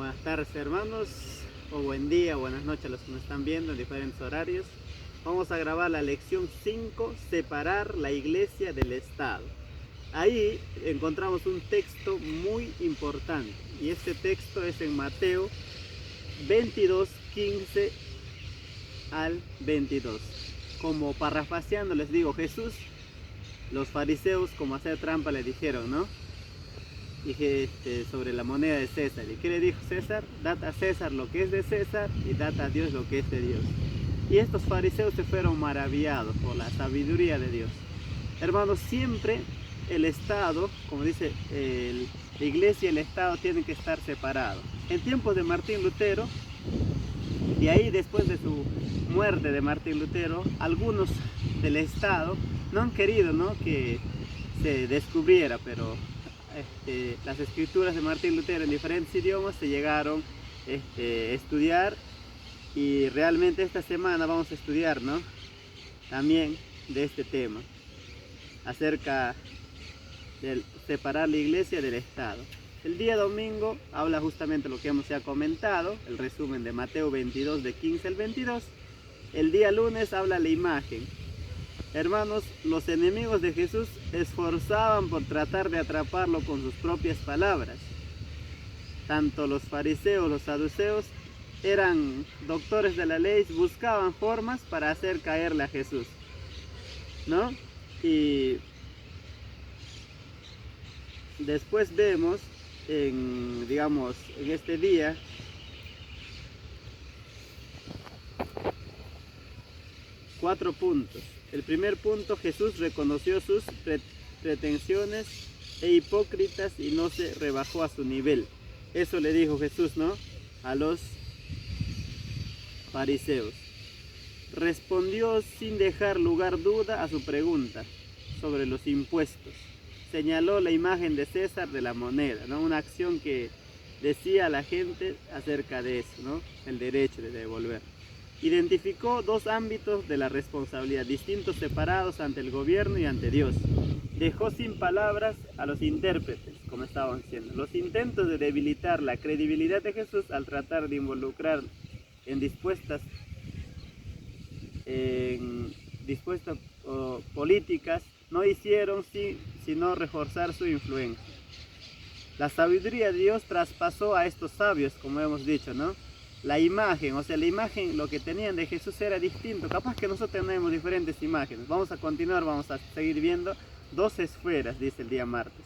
Buenas tardes, hermanos, o buen día, buenas noches a los que nos están viendo en diferentes horarios. Vamos a grabar la lección 5, separar la iglesia del Estado. Ahí encontramos un texto muy importante y este texto es en Mateo 22, 15 al 22. Como parafraseando les digo, Jesús, los fariseos como hacer trampa le dijeron, ¿no? Dije sobre la moneda de César. ¿Y qué le dijo César? Dad a César lo que es de César y dad a Dios lo que es de Dios. Y estos fariseos se fueron maravillados por la sabiduría de Dios. Hermanos, siempre el Estado, como dice la iglesia y el Estado tienen que estar separados. En tiempos de Martín Lutero, y ahí después de su muerte de Martín Lutero, algunos del Estado no han querido, ¿no?, que se descubriera, pero las escrituras de Martín Lutero en diferentes idiomas se llegaron a estudiar, y realmente esta semana vamos a estudiar, ¿no?, también de este tema acerca de separar la iglesia del Estado. El día domingo habla justamente lo que hemos ya comentado, el resumen de Mateo 22 de 15 al 22. El día lunes habla la imagen. Hermanos, los enemigos de Jesús esforzaban por tratar de atraparlo con sus propias palabras. Tanto los fariseos, los saduceos, eran doctores de la ley, buscaban formas para hacer caerle a Jesús, ¿no? Y después vemos en este día cuatro puntos. El primer punto: Jesús reconoció sus pretensiones e hipócritas y no se rebajó a su nivel. Eso le dijo Jesús, ¿no?, a los fariseos. Respondió sin dejar lugar duda a su pregunta sobre los impuestos. Señaló la imagen de César de la moneda, ¿no?, una acción que decía a la gente acerca de eso, ¿no?, el derecho de devolver. Identificó dos ámbitos de la responsabilidad distintos, separados ante el gobierno y ante Dios. Dejó sin palabras a los intérpretes, como estaban diciendo. Los intentos de debilitar la credibilidad de Jesús al tratar de involucrar en dispuestas políticas no hicieron sino reforzar su influencia. La sabiduría de Dios traspasó a estos sabios, como hemos dicho, ¿no? La imagen, la imagen, lo que tenían de Jesús era distinto. Capaz que nosotros tenemos diferentes imágenes. Vamos a continuar, vamos a seguir viendo dos esferas, dice el día martes.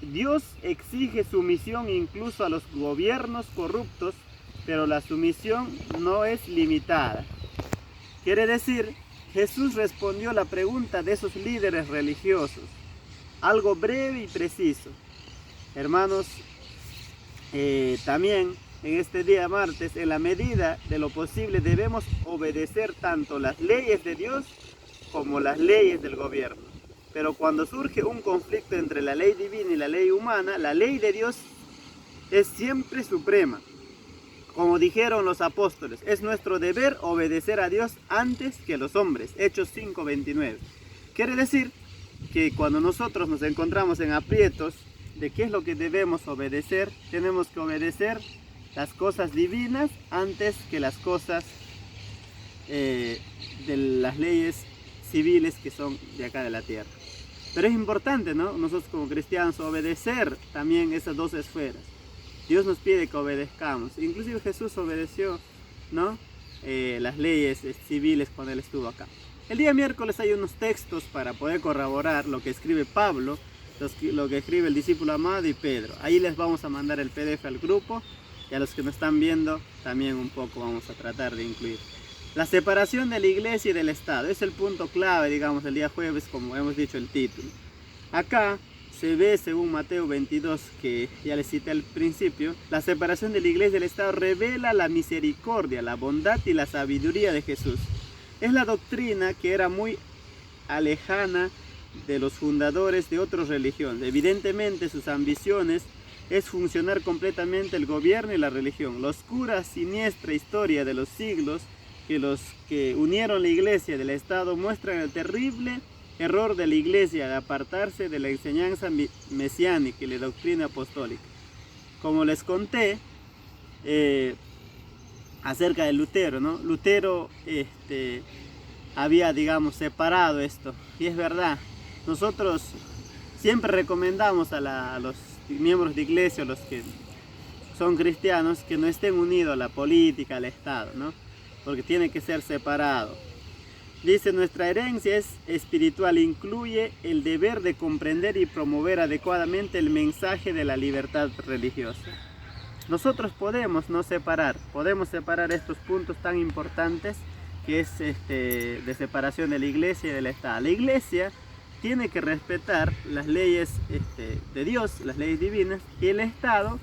Dios exige sumisión incluso a los gobiernos corruptos, pero la sumisión no es limitada. Quiere decir, Jesús respondió la pregunta de esos líderes religiosos, algo breve y preciso. Hermanos, también en este día martes, en la medida de lo posible, debemos obedecer tanto las leyes de Dios como las leyes del gobierno. Pero cuando surge un conflicto entre la ley divina y la ley humana, la ley de Dios es siempre suprema. Como dijeron los apóstoles, es nuestro deber obedecer a Dios antes que los hombres. Hechos 5:29. Quiere decir que cuando nosotros nos encontramos en aprietos, ¿de qué es lo que debemos obedecer? Tenemos que obedecer las cosas divinas antes que las cosas de las leyes civiles que son de acá de la tierra. Pero es importante, ¿no?, nosotros como cristianos obedecer también esas dos esferas. Dios nos pide que obedezcamos. Inclusive Jesús obedeció, ¿no?, las leyes civiles cuando Él estuvo acá. El día miércoles hay unos textos para poder corroborar lo que escribe Pablo, lo que escribe el discípulo amado y Pedro. Ahí les vamos a mandar el PDF al grupo, y a los que nos están viendo también un poco vamos a tratar de incluir. La separación de la iglesia y del Estado es el punto clave, el día jueves, como hemos dicho el título. Acá se ve, según Mateo 22, que ya les cité al principio, la separación de la iglesia y del Estado revela la misericordia, la bondad y la sabiduría de Jesús. Es la doctrina que era muy alejana de los fundadores de otras religiones. Evidentemente sus ambiciones es funcionar completamente el gobierno y la religión. La oscura, siniestra historia de los siglos que los que unieron la iglesia del Estado muestran el terrible error de la iglesia de apartarse de la enseñanza mesiánica y la doctrina apostólica. Como les conté, acerca de Lutero, ¿no? Lutero había, digamos, separado esto, y es verdad. Nosotros siempre recomendamos a los miembros de iglesia, los que son cristianos, que no estén unidos a la política, al Estado, ¿no? Porque tiene que ser separado. Dice, nuestra herencia es espiritual, incluye el deber de comprender y promover adecuadamente el mensaje de la libertad religiosa. Nosotros podemos separar estos puntos tan importantes que es de separación de la iglesia y del Estado. La iglesia tiene que respetar las leyes de Dios, las leyes divinas, y el Estado,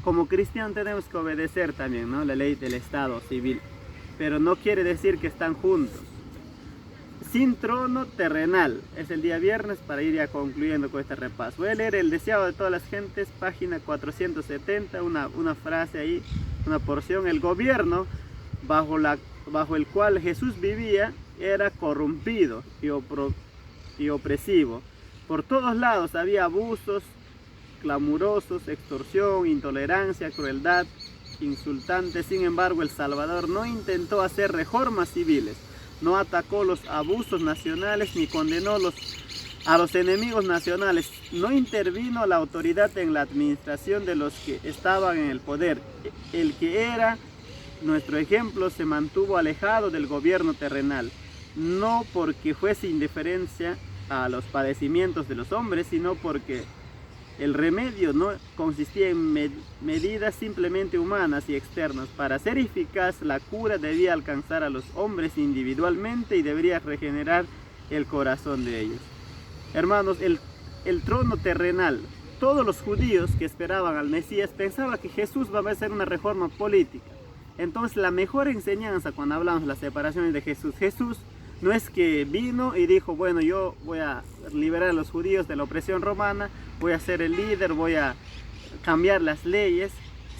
como cristianos, tenemos que obedecer también, ¿no? La ley del Estado civil, pero no quiere decir que están juntos. Sin trono terrenal, es el día viernes para ir ya concluyendo con este repaso. Voy a leer El deseado de todas las gentes, página 470, una frase ahí, una porción. El gobierno bajo el cual Jesús vivía era corrompido y opresivo. Por todos lados había abusos clamorosos, extorsión, intolerancia, crueldad, insultantes. Sin embargo, el Salvador no intentó hacer reformas civiles, no atacó los abusos nacionales ni condenó a los enemigos nacionales, no intervino la autoridad en la administración de los que estaban en el poder. El que era nuestro ejemplo se mantuvo alejado del gobierno terrenal, no porque fuese indiferencia a los padecimientos de los hombres, sino porque el remedio no consistía en medidas simplemente humanas y externas. Para ser eficaz, la cura debía alcanzar a los hombres individualmente y debería regenerar el corazón de ellos. Hermanos, el trono terrenal, todos los judíos que esperaban al Mesías pensaban que Jesús va a hacer una reforma política. Entonces, la mejor enseñanza cuando hablamos de las separaciones de Jesús no es que vino y dijo, bueno, yo voy a liberar a los judíos de la opresión romana, voy a ser el líder, voy a cambiar las leyes,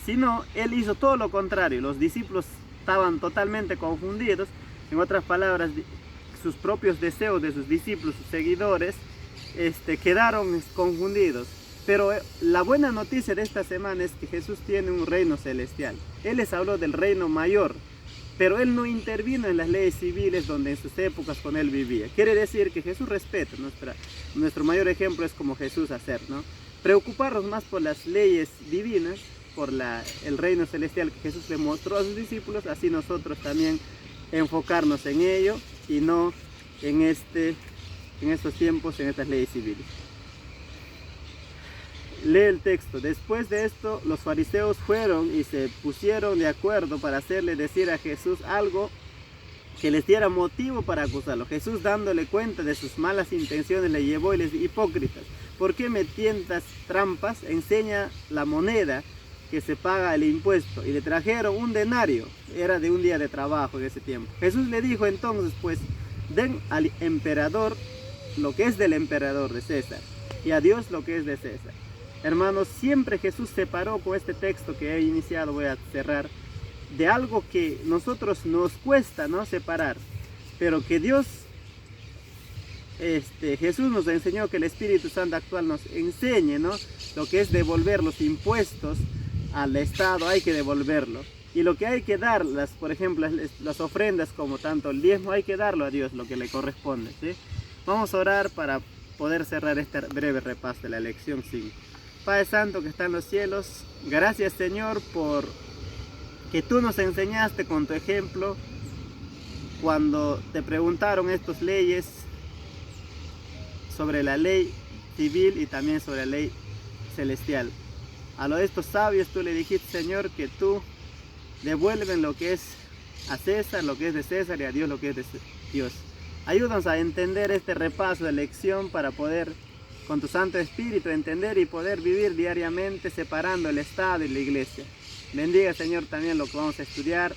sino él hizo todo lo contrario. Los discípulos estaban totalmente confundidos. En otras palabras, sus propios deseos de sus discípulos, sus seguidores, quedaron confundidos. Pero la buena noticia de esta semana es que Jesús tiene un reino celestial. Él les habló del reino mayor, pero él no intervino en las leyes civiles donde en sus épocas con él vivía. Quiere decir que Jesús respeta. Nuestro mayor ejemplo es como Jesús hacer, ¿no? Preocuparnos más por las leyes divinas, por el reino celestial que Jesús le mostró a sus discípulos, así nosotros también enfocarnos en ello y no en estos tiempos, en estas leyes civiles. Lee el texto. Después de esto, los fariseos fueron y se pusieron de acuerdo para hacerle decir a Jesús algo que les diera motivo para acusarlo. Jesús, dándole cuenta de sus malas intenciones, le llevó y les dijo, hipócritas, ¿por qué me tientas trampas? Enseña la moneda que se paga el impuesto. Y le trajeron un denario, era de un día de trabajo en ese tiempo. Jesús le dijo entonces, pues, den al emperador lo que es del emperador, de César, y a Dios lo que es de César. Hermanos, siempre Jesús separó con este texto que he iniciado, voy a cerrar, de algo que nosotros nos cuesta, ¿no?, separar, pero que Dios, Jesús nos enseñó, que el Espíritu Santo actual nos enseñe, ¿no?, lo que es devolver los impuestos al Estado, hay que devolverlo. Y lo que hay que dar, por ejemplo, las ofrendas, como tanto el diezmo, hay que darlo a Dios, lo que le corresponde, ¿sí? Vamos a orar para poder cerrar este breve repaso de la lección 5. Padre Santo que está en los cielos, gracias Señor por que tú nos enseñaste con tu ejemplo cuando te preguntaron estas leyes sobre la ley civil y también sobre la ley celestial. A los de estos sabios tú le dijiste, Señor, que tú devuelven lo que es a César, lo que es de César, y a Dios lo que es de Dios. Ayúdanos a entender este repaso de lección para poder, con tu Santo Espíritu, entender y poder vivir diariamente separando el Estado y la Iglesia. Bendiga, Señor, también lo que vamos a estudiar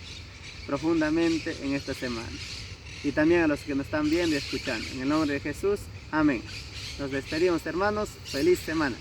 profundamente en esta semana. Y también a los que nos están viendo y escuchando. En el nombre de Jesús, amén. Nos despedimos, hermanos. Feliz semana.